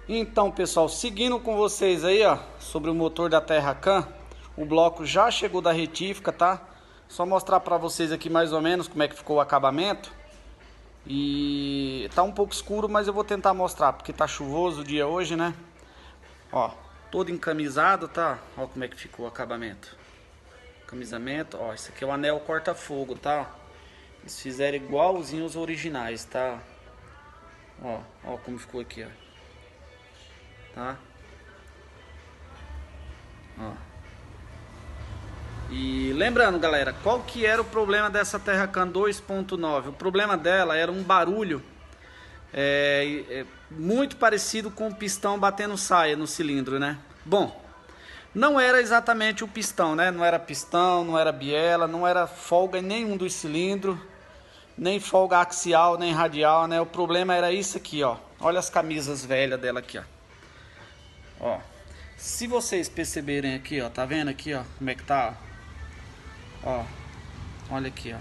Então, pessoal, seguindo com vocês aí, ó, sobre o motor da Terracan, o bloco já chegou da retífica, tá? Só mostrar pra vocês aqui mais ou menos como é que ficou o acabamento. E tá um pouco escuro, mas eu vou tentar mostrar, porque tá chuvoso o dia hoje, né? Ó, todo encamisado, tá? Ó como é que ficou o acabamento. Camisamento, ó, esse aqui é o anel corta-fogo, tá? Eles fizeram igualzinho os originais, tá? Ó como ficou aqui, ó. Tá? Ó. E lembrando, galera, qual que era o problema dessa Terracan 2.9? O problema dela era um barulho muito parecido com o pistão batendo saia no cilindro, né? Bom, não era exatamente o pistão, né? Não era pistão, não era biela, não era folga em nenhum dos cilindros, nem folga axial, nem radial, né? O problema era isso aqui, ó. Olha as camisas velhas dela aqui, ó. Ó, se vocês perceberem aqui, ó, tá vendo aqui, ó, como é que tá, ó, olha aqui, ó,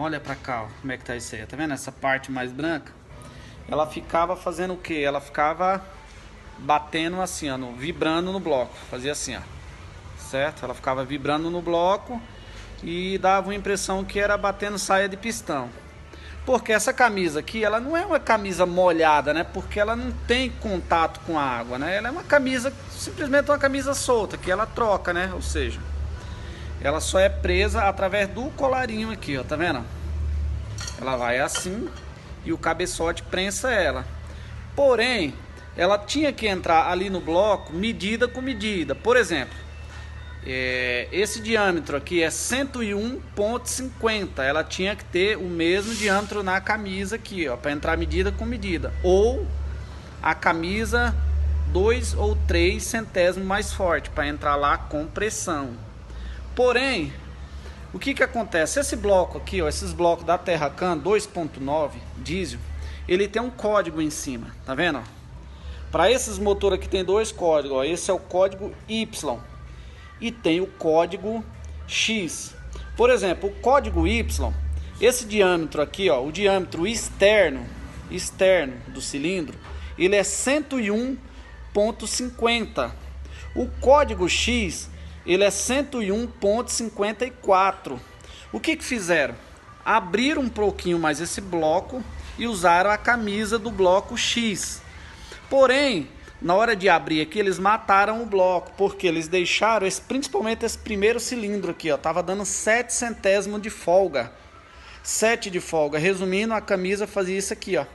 olha pra cá, ó, como é que tá isso aí, tá vendo essa parte mais branca? Ela ficava fazendo o que? Ela ficava batendo assim, ó, vibrando no bloco, fazia assim, ó, certo? Ela ficava vibrando no bloco e dava uma impressão que era batendo saia de pistão. Porque essa camisa aqui, ela não é uma camisa molhada, né? Porque ela não tem contato com a água, né? Ela é uma camisa, simplesmente uma camisa solta, que ela troca, né? Ou seja, ela só é presa através do colarinho aqui, ó, tá vendo? Ela vai assim e o cabeçote prensa ela. Porém, ela tinha que entrar ali no bloco medida com medida. Por exemplo, esse diâmetro aqui é 101,50. Ela tinha que ter o mesmo diâmetro na camisa aqui, ó, para entrar medida com medida. Ou a camisa 2 ou 3 centésimos mais forte, para entrar lá com pressão. Porém, o que acontece? Esse bloco aqui, ó, esses blocos da Terracan 2.9 diesel, ele tem um código em cima, tá vendo? Para esses motores aqui tem dois códigos, ó. Esse é o código Y e tem o código X. Por exemplo, o código Y, esse diâmetro aqui, ó, o diâmetro externo do cilindro, ele é 101,50. O código X, ele é 101,54. O que fizeram? Abriram um pouquinho mais esse bloco e usaram a camisa do bloco X. Porém, na hora de abrir aqui, eles mataram o bloco, porque eles deixaram, principalmente esse primeiro cilindro aqui, ó, tava dando 7 centésimos de folga. 7 de folga. Resumindo, a camisa fazia isso aqui, ó.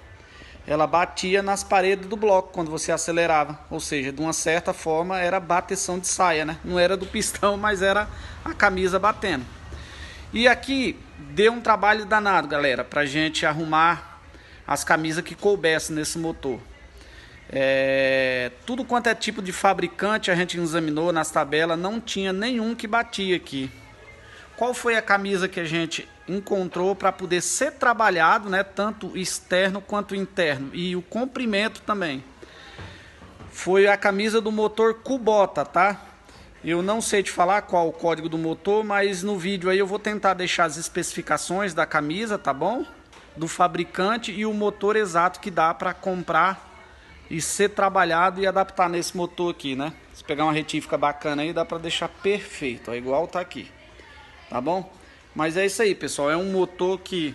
Ela batia nas paredes do bloco quando você acelerava. Ou seja, de uma certa forma, era bateção de saia, né? Não era do pistão, mas era a camisa batendo. E aqui, deu um trabalho danado, galera, pra gente arrumar as camisas que coubessem nesse motor. Tudo quanto é tipo de fabricante a gente examinou nas tabelas, não tinha nenhum que batia aqui. Qual foi a camisa que a gente encontrou para poder ser trabalhado, né, tanto externo quanto interno, e o comprimento também? Foi a camisa do motor Kubota, tá? Eu não sei te falar qual o código do motor, mas no vídeo aí eu vou tentar deixar as especificações da camisa, tá bom? Do fabricante e o motor exato que dá para comprar e ser trabalhado e adaptar nesse motor aqui, né? Se pegar uma retífica bacana aí, dá pra deixar perfeito, ó, igual tá aqui, tá bom? Mas é isso aí, pessoal, é um motor que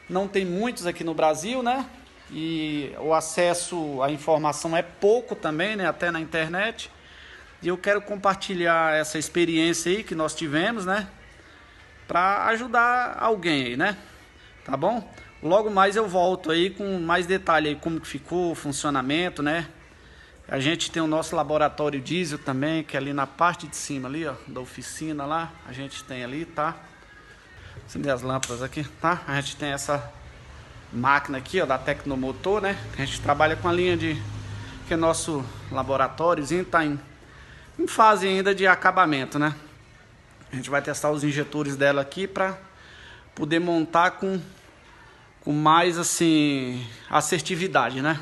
não tem muitos aqui no Brasil, né? E o acesso à informação é pouco também, né? Até na internet. E eu quero compartilhar essa experiência aí que nós tivemos, né? Pra ajudar alguém aí, né? Tá bom? Logo mais eu volto aí com mais detalhe aí, como que ficou o funcionamento, né? A gente tem o nosso laboratório diesel também, que é ali na parte de cima ali, ó, da oficina lá. A gente tem ali, tá? Acender as lâmpadas aqui, tá? A gente tem essa máquina aqui, ó, da Tecnomotor, né? A gente trabalha com a linha de... que é nosso laboratóriozinho, tá em fase ainda de acabamento, né? A gente vai testar os injetores dela aqui pra poder montar com mais assim assertividade, né?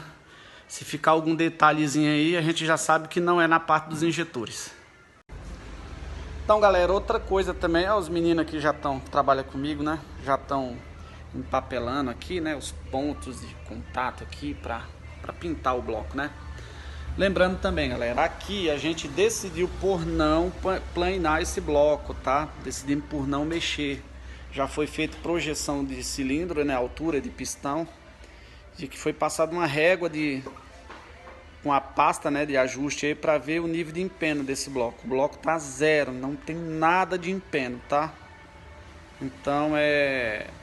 Se ficar algum detalhezinho aí, a gente já sabe que não é na parte dos injetores. Então, galera, outra coisa também, ó, os meninos aqui já trabalham comigo, né? Já estão empapelando aqui, né? Os pontos de contato aqui para para pintar o bloco, né? Lembrando também, galera, aqui a gente decidiu por não planar esse bloco, tá? Decidimos por não mexer. Já foi feita projeção de cilindro, né? Altura de pistão. De que foi passada uma régua com a pasta, né, de ajuste aí para ver o nível de empeno desse bloco. O bloco tá zero, não tem nada de empeno, tá? Então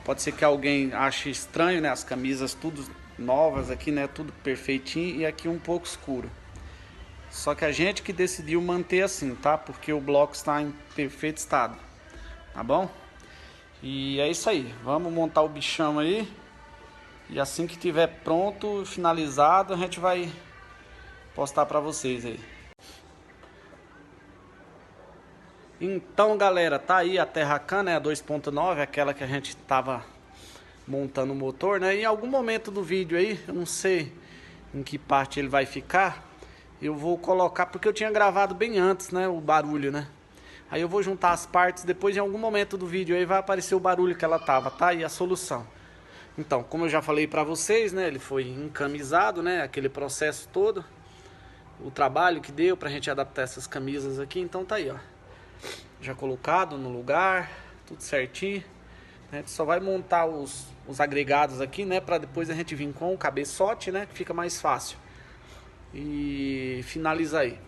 pode ser que alguém ache estranho, né? As camisas tudo novas aqui, né? Tudo perfeitinho e aqui um pouco escuro. Só que a gente que decidiu manter assim, tá? Porque o bloco está em perfeito estado, tá bom? E é isso aí, vamos montar o bichão aí. E assim que tiver pronto, finalizado, a gente vai postar para vocês aí. Então, galera, tá aí a Terracan, né? A 2.9, aquela que a gente tava montando o motor, né? Em algum momento do vídeo aí, eu não sei em que parte ele vai ficar, eu vou colocar, porque eu tinha gravado bem antes, né, o barulho, né? Aí eu vou juntar as partes, depois em algum momento do vídeo aí vai aparecer o barulho que ela tava, tá? E a solução. Então, como eu já falei pra vocês, né, ele foi encamisado, né, aquele processo todo, o trabalho que deu pra gente adaptar essas camisas aqui, então tá aí, ó. Já colocado no lugar, tudo certinho. A gente só vai montar os agregados aqui, né, pra depois a gente vir com o cabeçote, né, que fica mais fácil. E finalizar aí.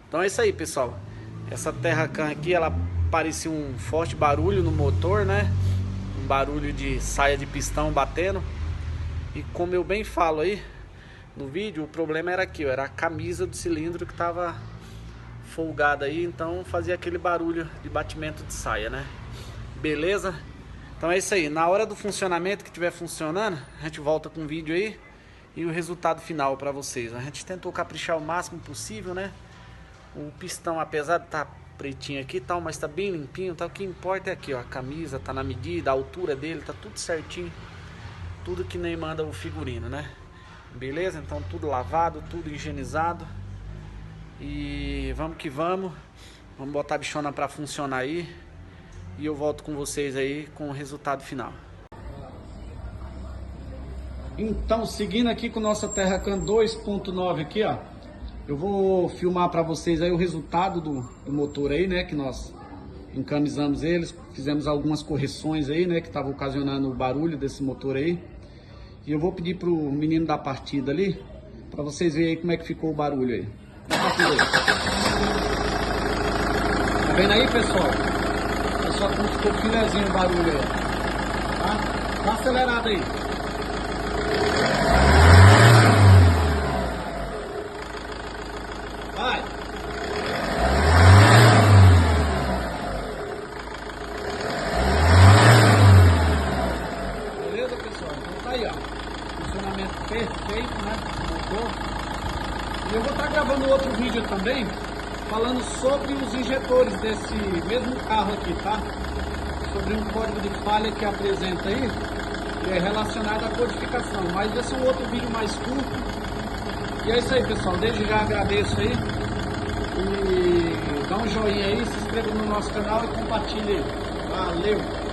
Então é isso aí, pessoal. Essa Terracan aqui, ela parecia um forte barulho no motor, né? Um barulho de saia de pistão batendo. E como eu bem falo aí no vídeo, o problema era aqui, ó, era a camisa do cilindro que tava folgada aí, então fazia aquele barulho de batimento de saia, né? Beleza? Então é isso aí. Na hora do funcionamento, que estiver funcionando, a gente volta com o vídeo aí e o resultado final para vocês. A gente tentou caprichar o máximo possível, né? O pistão, apesar de estar pretinho aqui e tal, mas tá bem limpinho, tá? O que importa é aqui, ó, a camisa tá na medida, a altura dele tá tudo certinho, tudo que nem manda o figurino, né? Beleza? Então tudo lavado, tudo higienizado. E vamos que vamos. Vamos botar a bichona para funcionar aí. E eu volto com vocês aí com o resultado final. Então, seguindo aqui com nossa Terracan 2.9 aqui, ó. Eu vou filmar para vocês aí o resultado do motor aí, né? Que nós encamisamos eles, fizemos algumas correções aí, né? Que tava ocasionando o barulho desse motor aí. E eu vou pedir pro menino da partida ali, para vocês verem aí como é que ficou o barulho aí. Aí. Tá vendo aí, pessoal? É só como ficou filezinho o barulho aí, tá? Tá acelerado aí. Vai! Beleza, pessoal? Então tá aí, ó. Funcionamento perfeito, né? Do motor. E eu vou estar gravando outro vídeo também, falando sobre os injetores desse mesmo carro aqui, tá? Sobre um código de falha que apresenta aí, que é relacionado à codificação. Mas esse é um outro vídeo mais curto. E é isso aí, pessoal. Desde já agradeço aí. E dá um joinha aí, se inscreva no nosso canal e compartilhe aí. Valeu!